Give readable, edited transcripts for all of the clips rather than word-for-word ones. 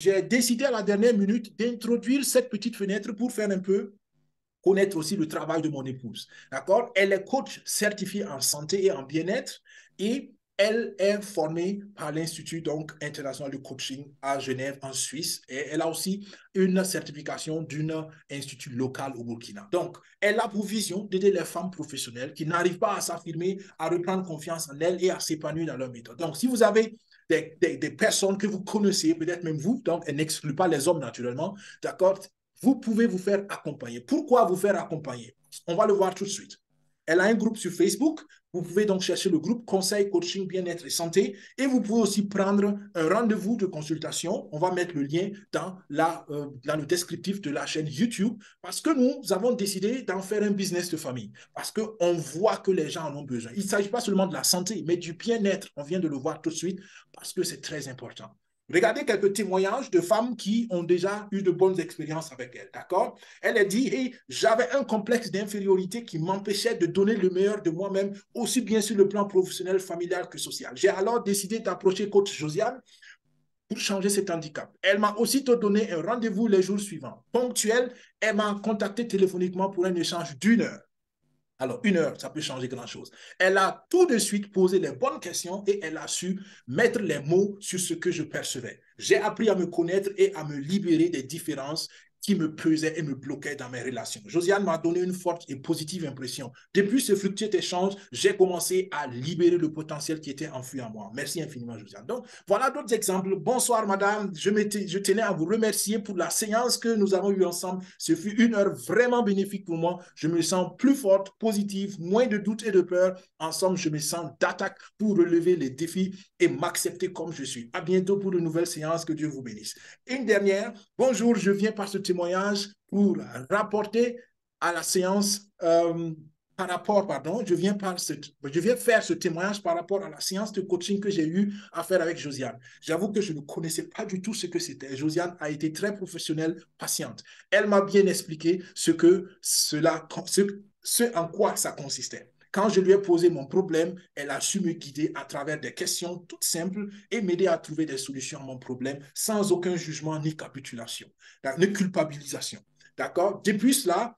j'ai décidé à la dernière minute d'introduire cette petite fenêtre pour faire un peu connaître aussi le travail de mon épouse. D'accord? Elle est coach certifiée en santé et en bien-être et elle est formée par l'Institut donc, international de coaching à Genève, en Suisse. Et elle a aussi une certification d'un institut local au Burkina. Donc, elle a pour vision d'aider les femmes professionnelles qui n'arrivent pas à s'affirmer, à reprendre confiance en elles et à s'épanouir dans leur méthode. Donc, si vous avez des personnes que vous connaissez, peut-être même vous, donc elle n'exclut pas les hommes naturellement, d'accord? Vous pouvez vous faire accompagner. Pourquoi vous faire accompagner? On va le voir tout de suite. Elle a un groupe sur Facebook. Vous pouvez donc chercher le groupe Conseil, Coaching, Bien-être et Santé. Et vous pouvez aussi prendre un rendez-vous de consultation. On va mettre le lien dans le descriptif de la chaîne YouTube parce que nous avons décidé d'en faire un business de famille. Parce qu'on voit que les gens en ont besoin. Il ne s'agit pas seulement de la santé, mais du bien-être. On vient de le voir tout de suite parce que c'est très important. Regardez quelques témoignages de femmes qui ont déjà eu de bonnes expériences avec elle, d'accord? Elle a dit, hey, j'avais un complexe d'infériorité qui m'empêchait de donner le meilleur de moi-même, aussi bien sur le plan professionnel, familial que social. J'ai alors décidé d'approcher coach Josiane pour changer cet handicap. Elle m'a aussitôt donné un rendez-vous les jours suivants. Ponctuel, elle m'a contacté téléphoniquement pour un échange d'1 heure. Alors, 1 heure, ça peut changer grand-chose. Elle a tout de suite posé les bonnes questions et elle a su mettre les mots sur ce que je percevais. J'ai appris à me connaître et à me libérer des différences qui me pesaient et me bloquaient dans mes relations. Josiane m'a donné une forte et positive impression. Depuis ce fructueux échange, j'ai commencé à libérer le potentiel qui était enfui en moi. Merci infiniment, Josiane. Donc, voilà d'autres exemples. Bonsoir, madame. Je tenais à vous remercier pour la séance que nous avons eue ensemble. Ce fut 1 heure vraiment bénéfique pour moi. Je me sens plus forte, positive, moins de doutes et de peur. Ensemble, je me sens d'attaque pour relever les défis et m'accepter comme je suis. À bientôt pour de nouvelles séances. Que Dieu vous bénisse. Une dernière. Bonjour, je viens par ce témoignage pour rapporter à la séance par rapport, pardon, je viens faire ce témoignage par rapport à la séance de coaching que j'ai eu à faire avec Josiane. J'avoue que je ne connaissais pas du tout ce que c'était. Josiane a été très professionnelle, patiente. Elle m'a bien expliqué ce en quoi ça consistait. Quand je lui ai posé mon problème, elle a su me guider à travers des questions toutes simples et m'aider à trouver des solutions à mon problème sans aucun jugement ni capitulation, ni culpabilisation. D'accord? Depuis cela,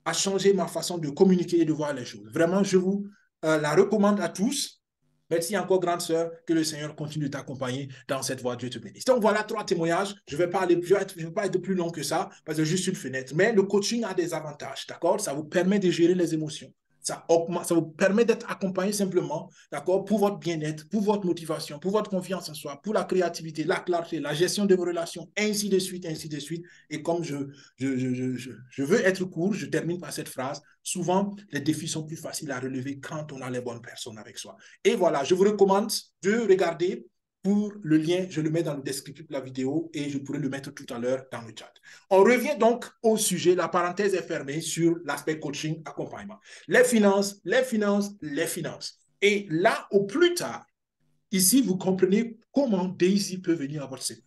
a changé ma façon de communiquer et de voir les choses. Vraiment, je vous la recommande à tous. Merci encore, grande sœur. Que le Seigneur continue de t'accompagner dans cette voie. Dieu te bénisse. Donc, voilà 3 témoignages. Je ne vais pas être plus long que ça parce que c'est juste une fenêtre. Mais le coaching a des avantages, d'accord? Ça vous permet de gérer les émotions. Ça vous permet d'être accompagné simplement, d'accord, pour votre bien-être, pour votre motivation, pour votre confiance en soi, pour la créativité, la clarté, la gestion de vos relations, ainsi de suite, ainsi de suite. Et comme je veux être court, je termine par cette phrase. Souvent, les défis sont plus faciles à relever quand on a les bonnes personnes avec soi. Et voilà, je vous recommande de regarder pour le lien, je le mets dans le descriptif de la vidéo et je pourrai le mettre tout à l'heure dans le chat. On revient donc au sujet, la parenthèse est fermée sur l'aspect coaching, accompagnement. Les finances, les finances, les finances. Et là, au plus tard, ici, vous comprenez comment Daisy peut venir à votre secours.